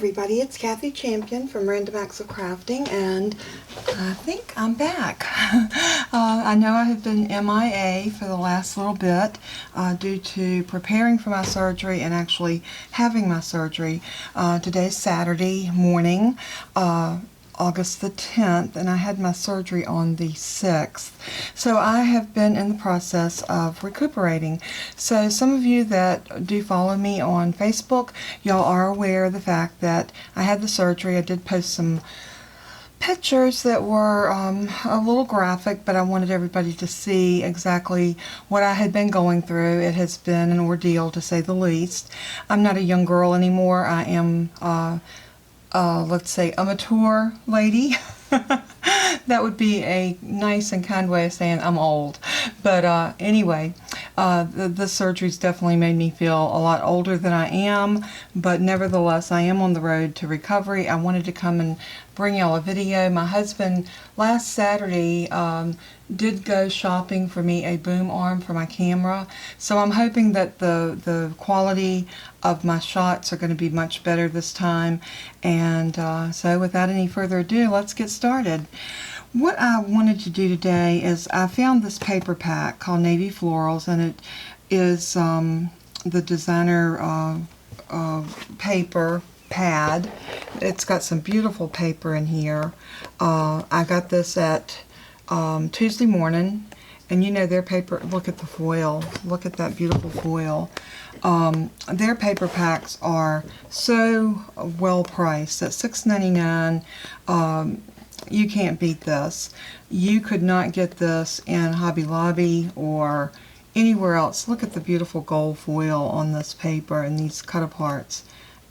everybody, it's Kathy Champion from Random Acts of Crafting, and I think I'm back. I know I have been MIA for the last little bit due to preparing for my surgery and actually having my surgery. Today's Saturday morning, August the 10th, and I had my surgery on the 6th. So I have been in the process of recuperating. So some of you that do follow me on Facebook, y'all are aware of the fact that I had the surgery. I did post some pictures that were a little graphic, but I wanted everybody to see exactly what I had been going through. It has been an ordeal, to say the least. I'm not a young girl anymore. I am let's say a mature lady. That would be a nice and kind way of saying I'm old. But anyway, the surgery's definitely made me feel a lot older than I am, but nevertheless I am on the road to recovery. I wanted to come and bring y'all a video. My husband last Saturday did go shopping for me a boom arm for my camera, so I'm hoping that the quality of my shots are going to be much better this time. And so without any further ado, let's get started. What I wanted to do today is I found this paper pack called Navy Florals, and it is the designer paper pad. It's got some beautiful paper in here. I got this at Tuesday morning, and you know their paper, look at the foil, look at that beautiful foil. Their paper packs are so well priced at $6.99. You can't beat this. You could not get this in Hobby Lobby or anywhere else. Look at the beautiful gold foil on this paper and these cut aparts.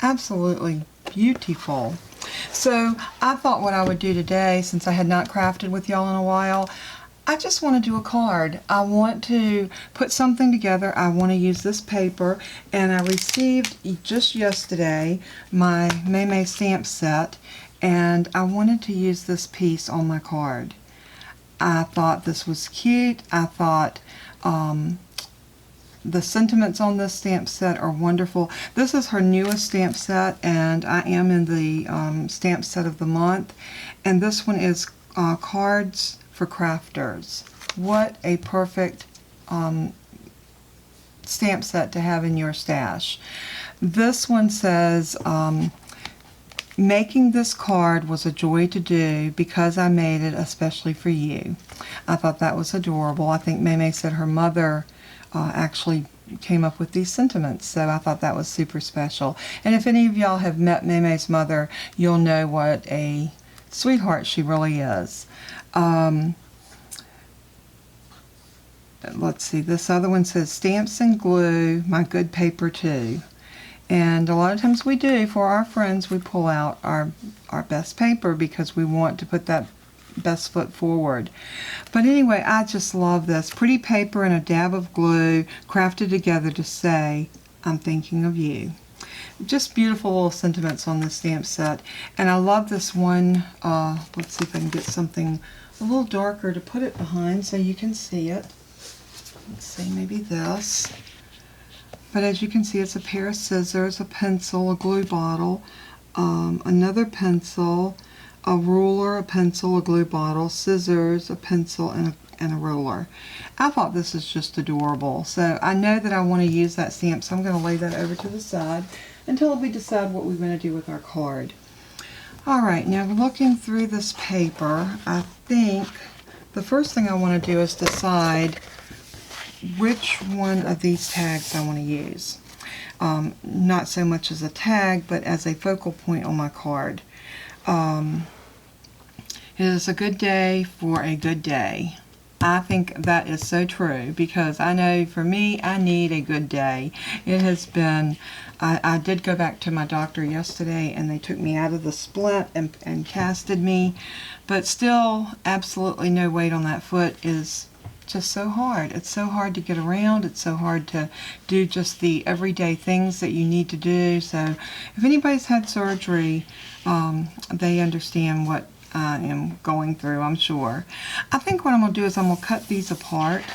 Absolutely beautiful. So I thought what I would do today, since I had not crafted with y'all in a while, I just want to do a card. I want to put something together. I want to use this paper, and I received just yesterday my May stamp set, and I wanted to use this piece on my card. I thought this was cute. I thought the sentiments on this stamp set are wonderful. This is her newest stamp set, and I am in the stamp set of the month, and this one is Cards for Crafters. What a perfect stamp set to have in your stash. This one says, making this card was a joy to do because I made it especially for you. I thought that was adorable. I think May said her mother actually came up with these sentiments, so I thought that was super special. And if any of y'all have met May's mother, you'll know what a sweetheart she really is. Let's see, this other one says, stamps and glue, my good paper too. And a lot of times we do, for our friends, we pull out our best paper because we want to put that best foot forward. But anyway, I just love this. Pretty paper and a dab of glue crafted together to say, I'm thinking of you. Just beautiful little sentiments on this stamp set. And I love this one. Let's see if I can get something a little darker to put it behind so you can see it. Let's see, maybe this. But as you can see, it's a pair of scissors, a pencil, a glue bottle, another pencil, a ruler, a pencil, a glue bottle, scissors, a pencil, and a ruler. I thought this is just adorable. So I know that I want to use that stamp, so I'm going to lay that over to the side until we decide what we're going to do with our card. Alright, now looking through this paper, I think the first thing I want to do is decide which one of these tags I want to use. Not so much as a tag, but as a focal point on my card. It is a good day for a good day. I think that is so true, because I know for me, I need a good day. It has been, I did go back to my doctor yesterday, and they took me out of the splint and casted me, but still absolutely no weight on that foot is just so hard. It's so hard to get around. It's so hard to do just the everyday things that you need to do. So if anybody's had surgery, they understand what I am going through, I'm sure. I think what I'm going to do is I'm going to cut these apart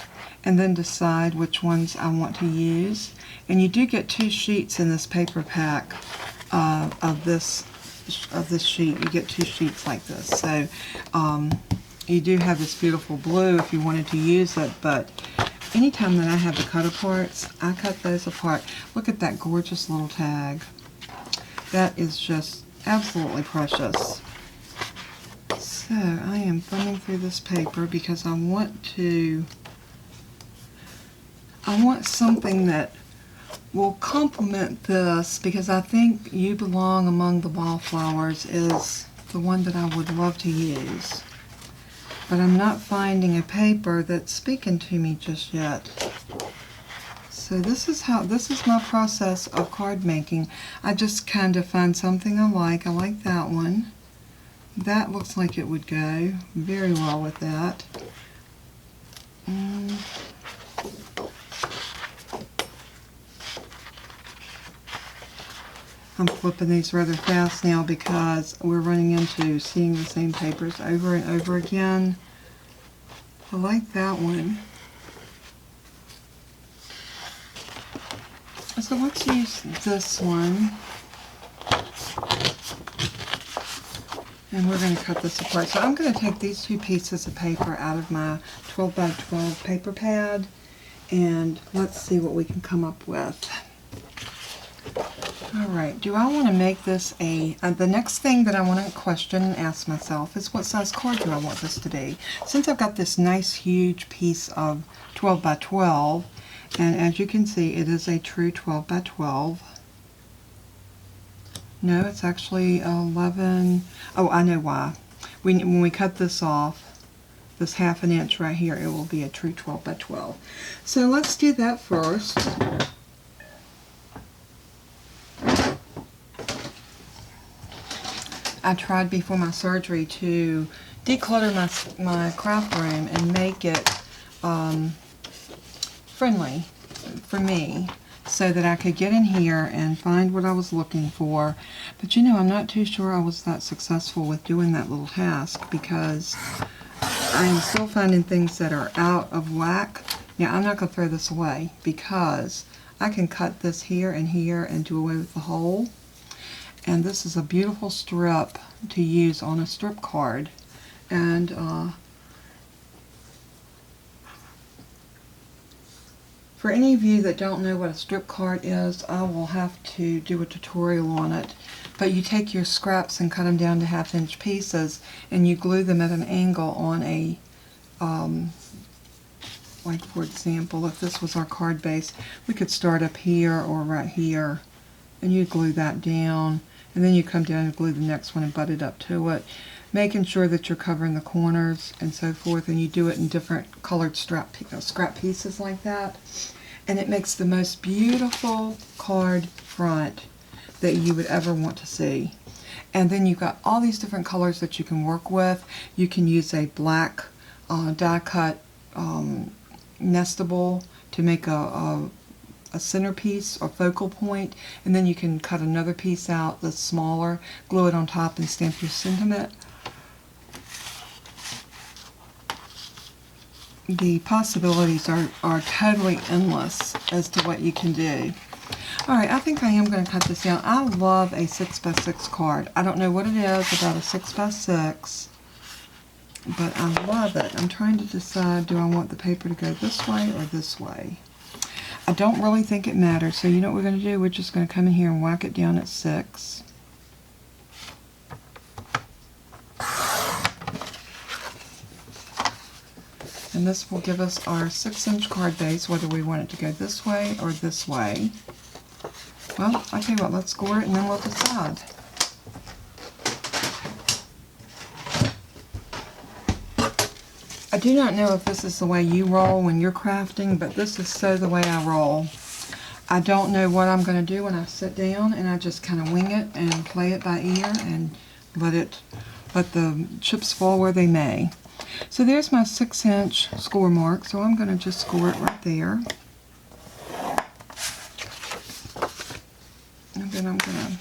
and then decide which ones I want to use. And you do get 2 sheets in this paper pack. of this sheet. You get 2 sheets like this. So you do have this beautiful blue if you wanted to use it, but anytime that I have the cut aparts, I cut those apart. Look at that gorgeous little tag. That is just absolutely precious. So I am thumbing through this paper because I want something that will complement this, because I think You Belong Among the Wallflowers is the one that I would love to use. But I'm not finding a paper that's speaking to me just yet. So this is my process of card making. I just kind of find something I like. I like that one. That looks like it would go very well with that. I'm flipping these rather fast now because we're running into seeing the same papers over and over again. I like that one. So let's use this one. And we're going to cut this apart. So I'm going to take these 2 pieces of paper out of my 12 by 12 paper pad, and let's see what we can come up with. Alright, do I want to make this the next thing that I want to question and ask myself is, what size card do I want this to be? Since I've got this nice huge piece of 12 by 12, and as you can see, it is a true 12 by 12. No, it's actually 11. Oh, I know why. When we cut this off, this 1/2 inch right here, it will be a true 12 by 12. So let's do that first. I tried before my surgery to declutter my craft room and make it friendly for me, so that I could get in here and find what I was looking for. But you know, I'm not too sure I was that successful with doing that little task, because I'm still finding things that are out of whack. Now, I'm not going to throw this away, because I can cut this here and do away with the hole. And this is a beautiful strip to use on a strip card. And for any of you that don't know what a strip card is, I will have to do a tutorial on it. But you take your scraps and cut them down to 1/2 inch pieces, and you glue them at an angle on a, like for example, if this was our card base, we could start up here or right here, and you glue that down, and then you come down and glue the next one and butt it up to it, making sure that you're covering the corners and so forth, and you do it in different colored scrap pieces like that. And it makes the most beautiful card front that you would ever want to see. And then you've got all these different colors that you can work with. You can use a black die cut nestable to make a centerpiece or focal point, and then you can cut another piece out that's smaller, glue it on top, and stamp your sentiment. The possibilities are totally endless as to what you can do. Alright, I think I am going to cut this down. I love a 6x6 card. I don't know what it is about a 6x6, but I love it. I'm trying to decide, do I want the paper to go this way or this way? I don't really think it matters, so you know what we're going to do? We're just going to come in here and whack it down at 6. And this will give us our 6-inch card base, whether we want it to go this way or this way. Well, I'll tell you what, let's score it and then we'll decide. I do not know if this is the way you roll when you're crafting, but this is so the way I roll. I don't know what I'm going to do when I sit down, and I just kind of wing it and play it by ear and let the chips fall where they may. So there's my 6-inch score mark, so I'm going to just score it right there. And then I'm going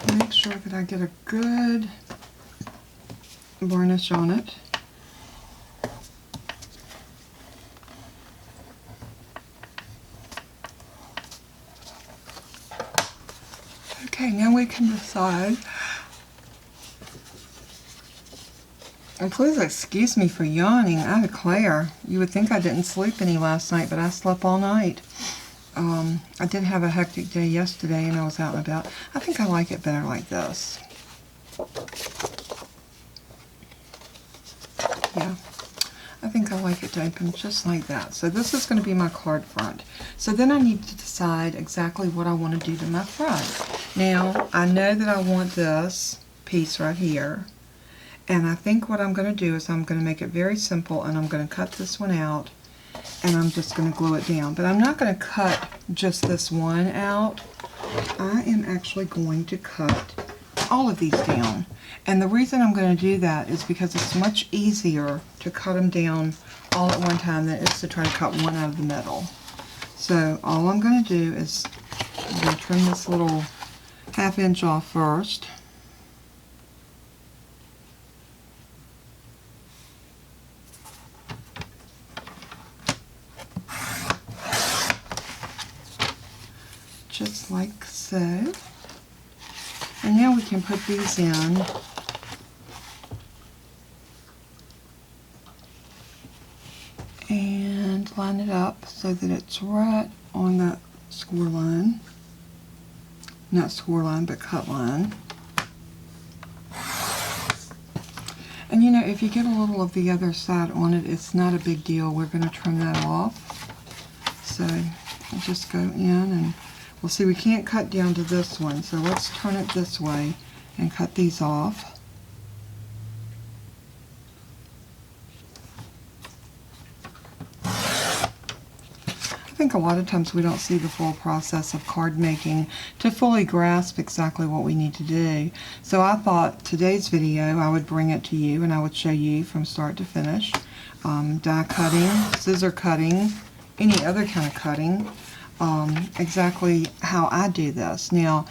to make sure that I get a good varnish on it. Okay, now we can decide. And please excuse me for yawning. I declare, you would think I didn't sleep any last night, but I slept all night. I did have a hectic day yesterday and I was out and about. I think I like it better like this. Yeah, I think I like it to open just like that. So this is going to be my card front. So then I need to decide exactly what I want to do to my front. Now, I know that I want this piece right here. And I think what I'm going to do is I'm going to make it very simple, and I'm going to cut this one out, and I'm just going to glue it down. But I'm not going to cut just this one out. I am actually going to cut all of these down. And the reason I'm going to do that is because it's much easier to cut them down all at one time than it is to try to cut one out of the middle. So all I'm going to do is I'm going to trim this little 1/2 inch off first. Just like so. And now we can put these in. And line it up so that it's right on that score line. Not score line, but cut line. And you know, if you get a little of the other side on it, it's not a big deal. We're going to trim that off. So I'll just go in and well, see, we can't cut down to this one, so let's turn it this way and cut these off. I think a lot of times we don't see the full process of card making to fully grasp exactly what we need to do. So I thought today's video I would bring it to you and I would show you from start to finish. Die cutting, scissor cutting, any other kind of cutting. Exactly how I do this. Now,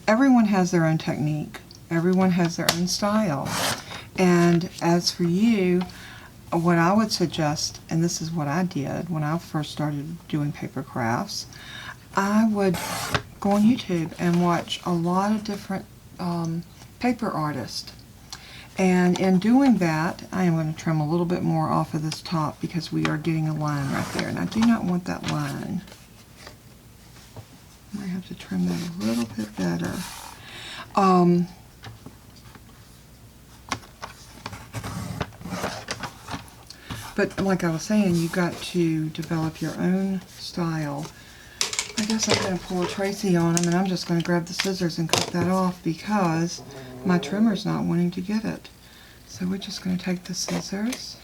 everyone has their own technique. Everyone has their own style. And as for you, what I would suggest, and this is what I did when I first started doing paper crafts, I would go on YouTube and watch a lot of different paper artists. And in doing that, I am going to trim a little bit more off of this top because we are getting a line right there. And I do not want that line. I might have to trim that a little bit better. But like I was saying, you've got to develop your own style. I guess I'm going to pull a Tracy on them, and I'm just going to grab the scissors and cut that off because my trimmer's not wanting to get it. So we're just going to take the scissors.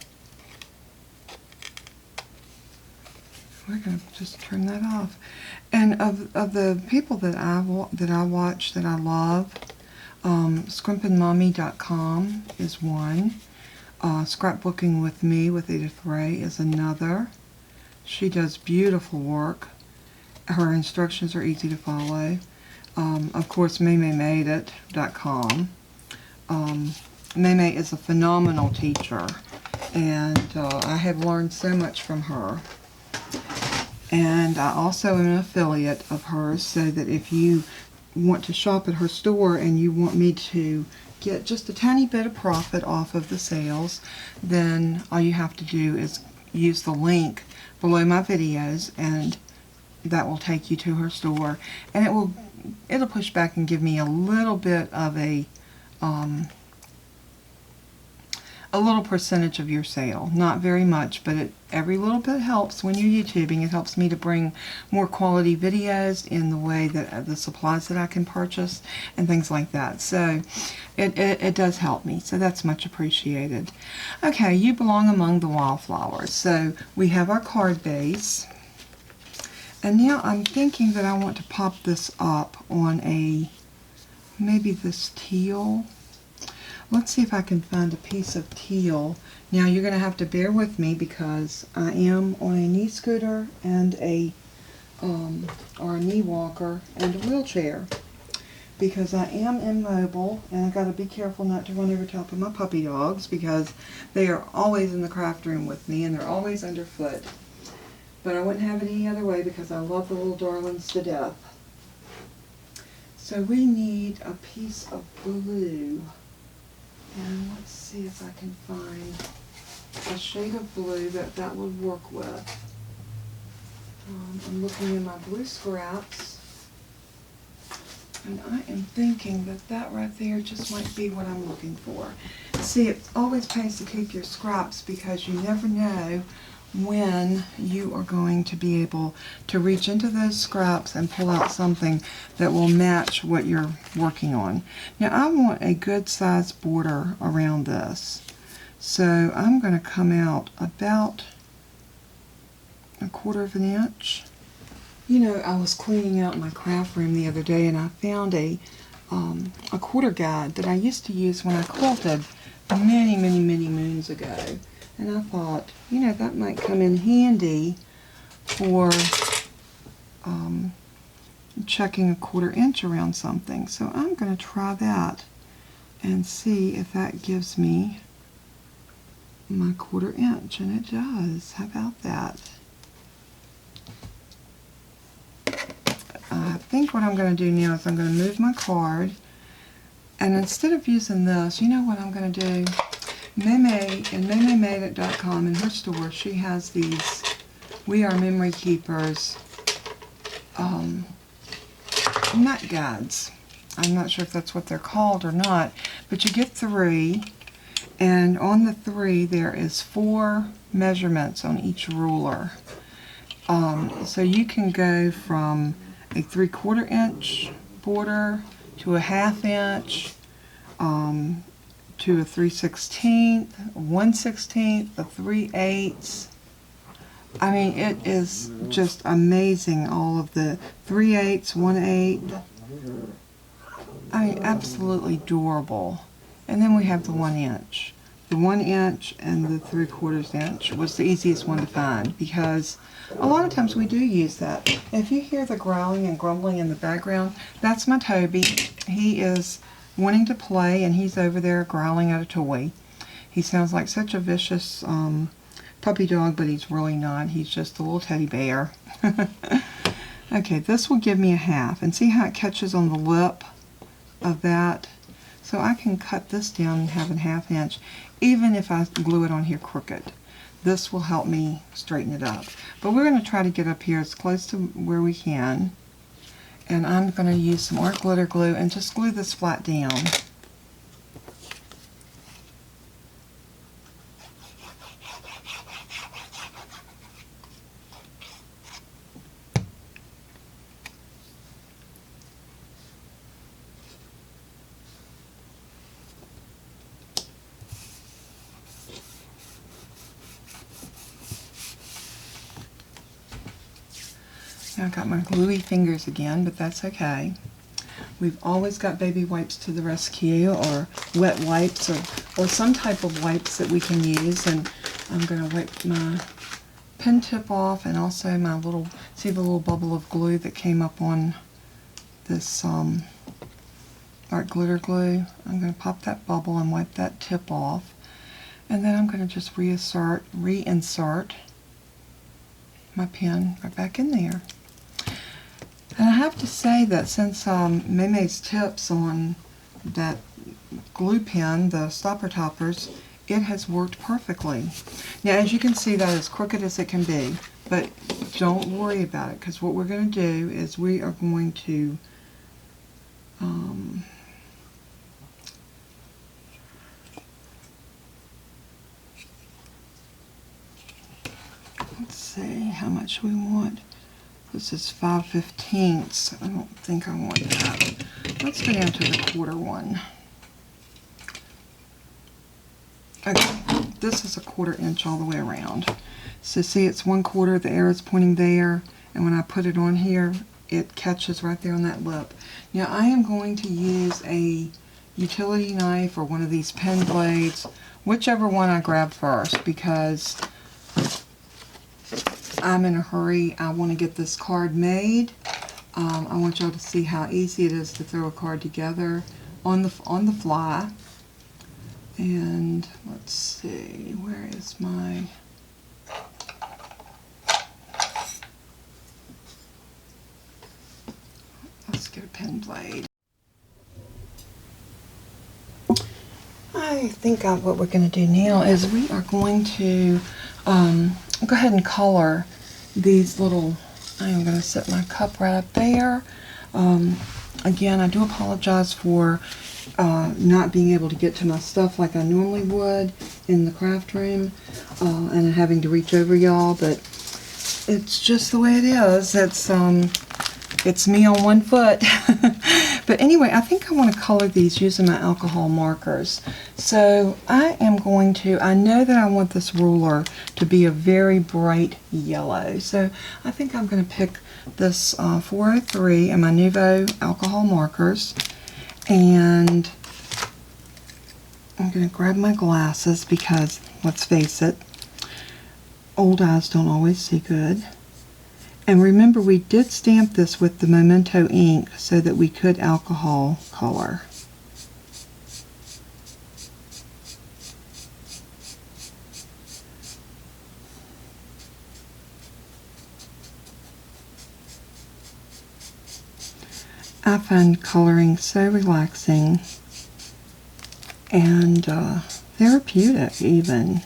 We're going to just trim that off. And of the people that I watch that I love, scrimpandmommy.com is one. Scrapbooking with Me with Edith Ray is another. She does beautiful work. Her instructions are easy to follow. Of course, MayMayMadeIt.com. Maymay is a phenomenal teacher, and I have learned so much from her. And I also am an affiliate of hers, so that if you want to shop at her store and you want me to get just a tiny bit of profit off of the sales, then all you have to do is use the link below my videos, and that will take you to her store, and it'll push back and give me a little bit of a little percentage of your sale. Not very much, but every little bit helps when you're YouTubing. It helps me to bring more quality videos in the way that the supplies that I can purchase and things like that. So it does help me. So that's much appreciated. Okay, you belong among the wildflowers. So we have our card base. And now I'm thinking that I want to pop this up on maybe this teal. Let's see if I can find a piece of teal. Now you're going to have to bear with me because I am on a knee scooter and or a knee walker and a wheelchair, because I am immobile, and I've got to be careful not to run over top of my puppy dogs because they are always in the craft room with me and they're always underfoot. But I wouldn't have it any other way because I love the little darlings to death. So we need a piece of blue, and let's see if I can find a shade of blue that would work with. I'm looking in my blue scraps, and I am thinking that right there just might be what I'm looking for. See, it always pays to keep your scraps because you never know when you are going to be able to reach into those scraps and pull out something that will match what you're working on. Now I want a good sized border around this, so I'm going to come out about 1/4 inch. You know, I was cleaning out my craft room the other day and I found a quarter guide that I used to use when I quilted many moons ago. And I thought, you know, that might come in handy for checking a 1/4 inch around something. So I'm going to try that and see if that gives me my 1/4 inch. And it does. How about that? I think what I'm going to do now is I'm going to move my card. And instead of using this, you know what I'm going to do? Meme and MemeMadeIt.com, in her store, she has these We Are Memory Keepers nut guides. I'm not sure if that's what they're called or not, but you get 3, and on the 3 there is 4 measurements on each ruler. So you can go from a 3/4 inch border to a 1/2 inch, to a 3/16, a 1/16, a 3/8. I mean, it is just amazing, all of the 3/8, 1/8. I mean, absolutely adorable. And then we have the 1 inch. The 1 inch and the 3/4 inch was the easiest one to find because a lot of times we do use that. If you hear the growling and grumbling in the background, that's my Toby. He is wanting to play and he's over there growling at a toy. He sounds like such a vicious puppy dog, but he's really not. He's just a little teddy bear. Okay, this will give me a 1/2, and see how it catches on the lip of that? So I can cut this down and have a 1/2 inch, even if I glue it on here crooked. This will help me straighten it up. But we're going to try to get up here as close to where we can. And I'm going to use some art glitter glue and just glue this flat down. Now I've got my gluey fingers again, but that's okay. We've always got baby wipes to the rescue, or wet wipes, or some type of wipes that we can use. And I'm going to wipe my pen tip off, and also my little, see the little bubble of glue that came up on this art glitter glue? I'm going to pop that bubble and wipe that tip off. And then I'm going to just reinsert my pen right back in there. And I have to say that since Meme's tips on that glue pen, the stopper toppers, it has worked perfectly. Now, as you can see, that is crooked as it can be, but don't worry about it, because what we're going to do is we are going to let's see how much we want. This is 5/15. I don't think I want that. Let's go down to the 1/4 one. Okay, this is a 1/4 inch all the way around. So see, it's 1/4, the arrow is pointing there, and when I put it on here, it catches right there on that lip. Now I am going to use a utility knife or one of these pen blades, whichever one I grab first, because I'm in a hurry. I want to get this card made. I want y'all to see how easy it is to throw a card together on the fly. And let's see, where is my... Let's get a pen blade. I think what we're going to do now is we are going to go ahead and color these little, I am going to set my cup right up there. Again, I do apologize for not being able to get to my stuff like I normally would in the craft room and having to reach over y'all, but it's just the way it is. It's me on one foot. But anyway, I think I want to color these using my alcohol markers. So I am going to, I know that I want this ruler to be a very bright yellow. So I think I'm going to pick this 403 and my Nuvo alcohol markers. And I'm going to grab my glasses because, let's face it, old eyes don't always see good. And remember, we did stamp this with the Memento ink so that we could alcohol color. I find coloring so relaxing and therapeutic even.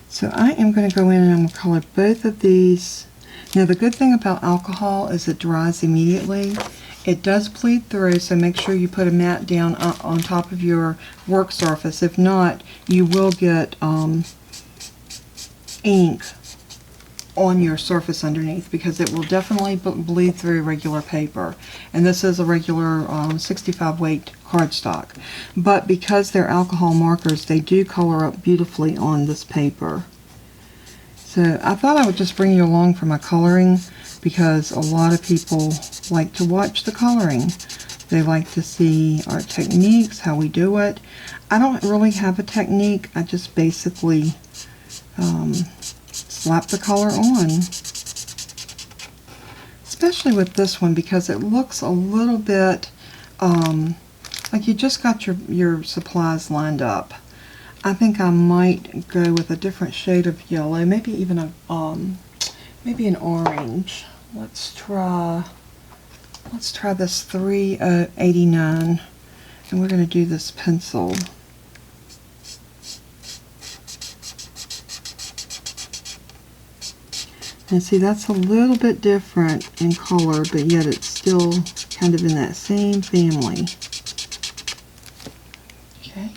So I am going to go in and I'm going to color both of these. Now the good thing about alcohol is it dries immediately. It does bleed through, so make sure you put a mat down on top of your work surface. If not, you will get ink on your surface underneath because it will definitely bleed through regular paper. And this is a regular 65 weight cardstock. But because they're alcohol markers, they do color up beautifully on this paper. So I thought I would just bring you along for my coloring because a lot of people like to watch the coloring. They like to see our techniques, how we do it. I don't really have a technique. I just basically slap the color on. Especially with this one because it looks a little bit like you just got your supplies lined up. I think I might go with a different shade of yellow, maybe even a maybe an orange. Let's try this 389, and we're going to do this pencil. And see, that's a little bit different in color, but yet it's still kind of in that same family. Okay.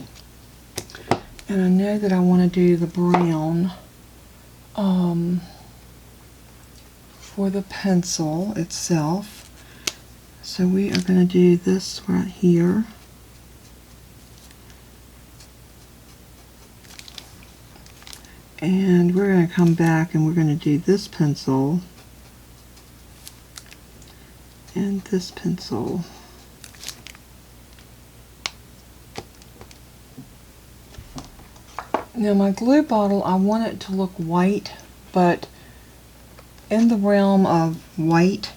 And I know that I want to do the brown for the pencil itself. So we are going to do this right here. And we're going to come back and we're going to do this pencil and this pencil. Now my glue bottle, I want it to look white, but in the realm of white,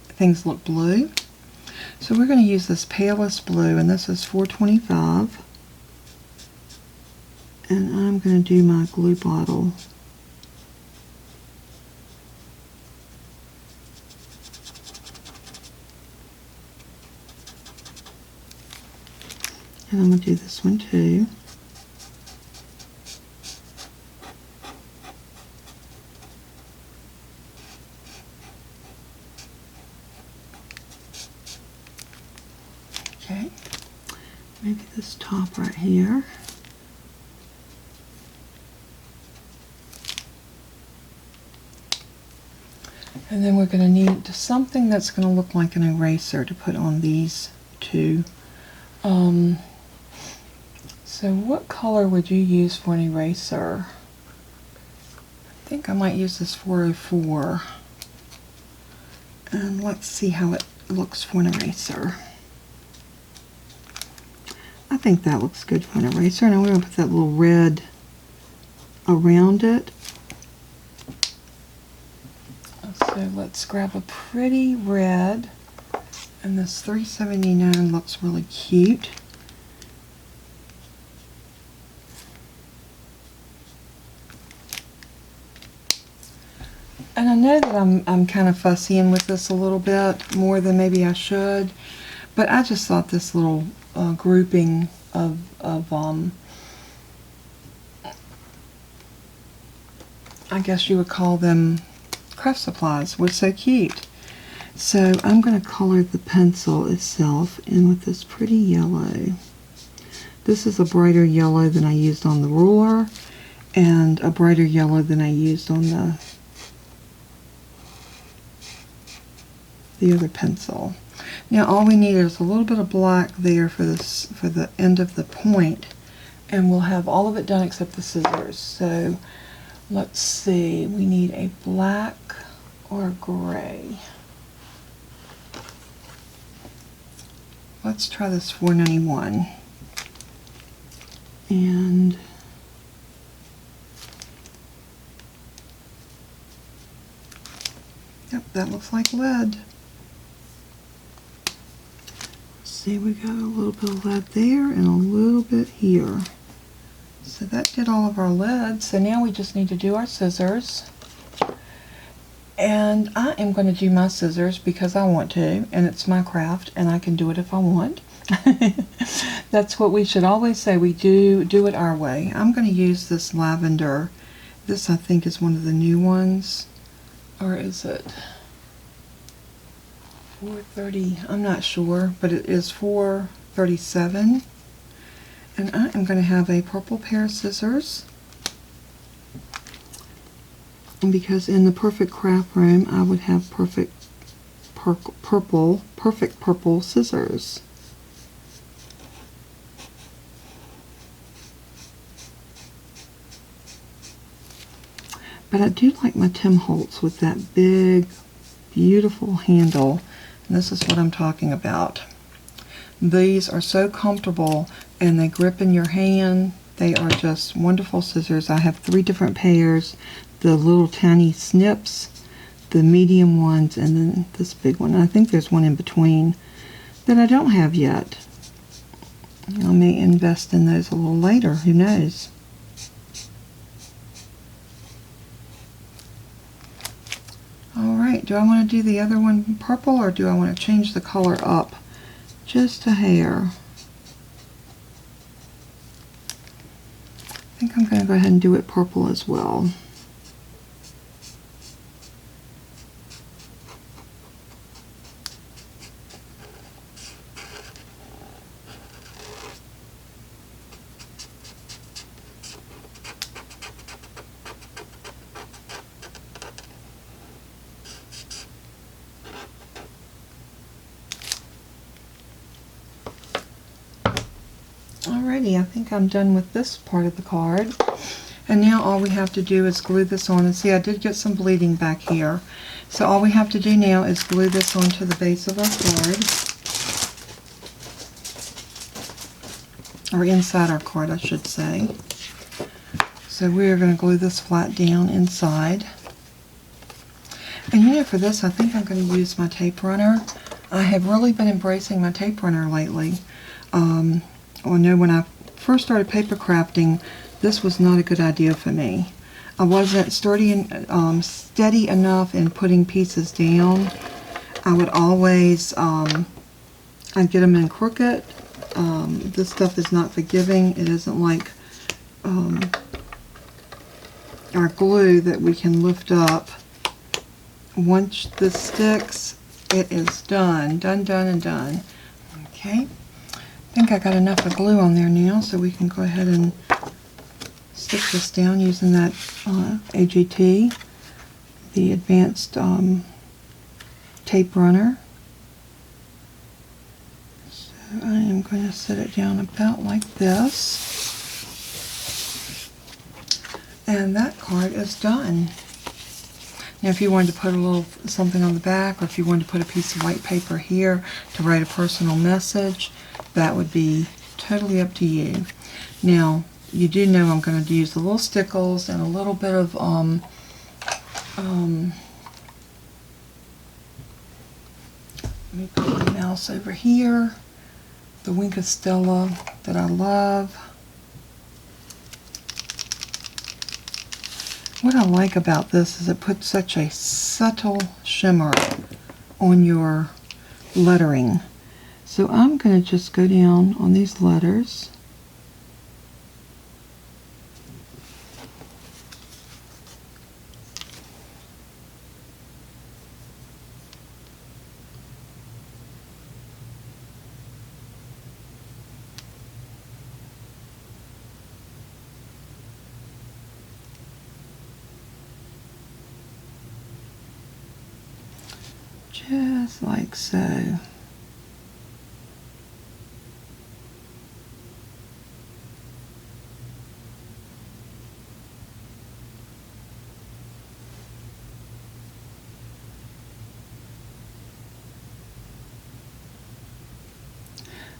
things look blue. So we're going to use this palest blue, and this is 425. And I'm going to do my glue bottle. And I'm going to do this one too. Okay, maybe this top right here. And then we're going to need something that's going to look like an eraser to put on these two. So what color would you use for an eraser? I think I might use this 404. And let's see how it looks for an eraser. I think that looks good for an eraser. And I'm going to put that little red around it. So let's grab a pretty red, and this 379 looks really cute. And I know that I'm kind of fussying with this a little bit more than maybe I should, but I just thought this little grouping of I guess you would call them craft supplies. What's so cute? So I'm going to color the pencil itself in with this pretty yellow. This is a brighter yellow than I used on the ruler, and a brighter yellow than I used on the other pencil. Now all we need is a little bit of black there for this, for the end of the point, and we'll have all of it done except the scissors. So let's see, we need a black or a gray. Let's try this 491. And yep, that looks like lead. See, we got a little bit of lead there and a little bit here. So that did all of our lead. So now we just need to do our scissors. And I am going to do my scissors because I want to, and it's my craft, and I can do it if I want. That's what we should always say. We do it our way. I'm going to use this lavender. This, I think, is one of the new ones. Or is it 430? I'm not sure, but it is 437. And I am going to have a purple pair of scissors. And because in the perfect craft room, I would have perfect purple scissors. But I do like my Tim Holtz with that big, beautiful handle. And this is what I'm talking about. These are so comfortable and they grip in your hand. They are just wonderful scissors. I have 3 different pairs. The little tiny snips, the medium ones, and then this big one. I think there's one in between that I don't have yet. I may invest in those a little later. Who knows? Alright, do I want to do the other one purple, or do I want to change the color up just a hair? I think I'm going to go ahead and do it purple as well. Alrighty, I think I'm done with this part of the card. And now all we have to do is glue this on. And see, I did get some bleeding back here. So all we have to do now is glue this onto the base of our card. Or inside our card, I should say. So we're going to glue this flat down inside. And you know, for this, I think I'm going to use my tape runner. I have really been embracing my tape runner lately. I know when I first started paper crafting, this was not a good idea for me. I wasn't steady enough in putting pieces down. I would always, I'd get them in crooked. This stuff is not forgiving. It isn't like our glue that we can lift up. Once this sticks, it is done. Done, done, and done. Okay. I think I got enough of glue on there now, so we can go ahead and stick this down using that AGT, the advanced tape runner. So I am going to set it down about like this. And that card is done. Now if you wanted to put a little something on the back, or if you wanted to put a piece of white paper here to write a personal message, that would be totally up to you. Now, you do know I'm going to use the little stickles and a little bit of let me put my mouse over here. The Wink of Stella that I love. What I like about this is it puts such a subtle shimmer on your lettering. So I'm going to just go down on these letters. just like so.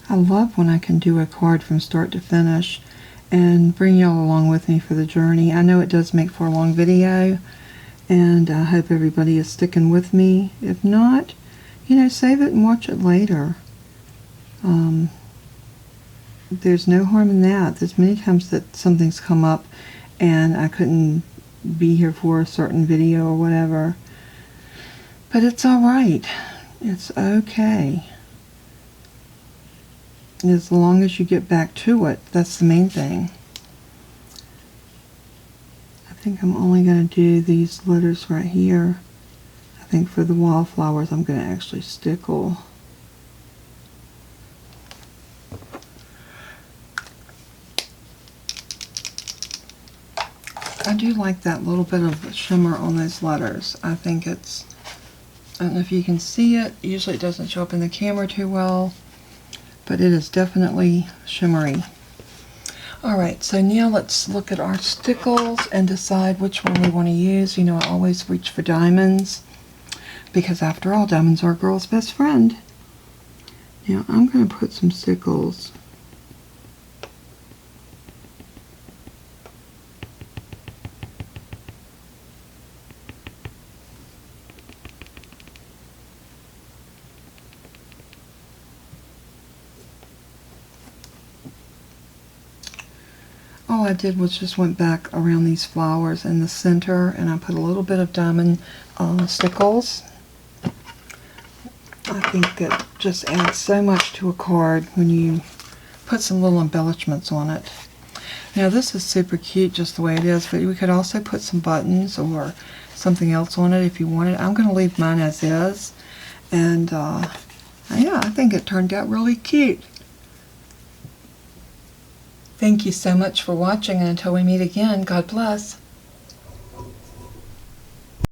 I love when I can do a card from start to finish and bring y'all along with me for the journey. I know it does make for a long video, and I hope everybody is sticking with me. If not, you know, save it and watch it later. There's no harm in that. There's many times that something's come up and I couldn't be here for a certain video or whatever. But it's alright. It's okay. As long as you get back to it, that's the main thing. I think I'm only going to do these letters right here. I think for the wildflowers I'm going to actually stickle. I do like that little bit of shimmer on those letters. I think it's, I don't know if you can see it. Usually it doesn't show up in the camera too well, but it is definitely shimmery. Alright, so now let's look at our stickles and decide which one we want to use. You know, I always reach for diamonds, because after all, diamonds are a girl's best friend. Now I'm going to put some stickles . All I did was just went back around these flowers in the center, and I put a little bit of diamond stickles. I think it just adds so much to a card when you put some little embellishments on it. Now this is super cute just the way it is, but we could also put some buttons or something else on it if you wanted. I'm going to leave mine as is, and yeah, I think it turned out really cute. Thank you so much for watching, and until we meet again, God bless.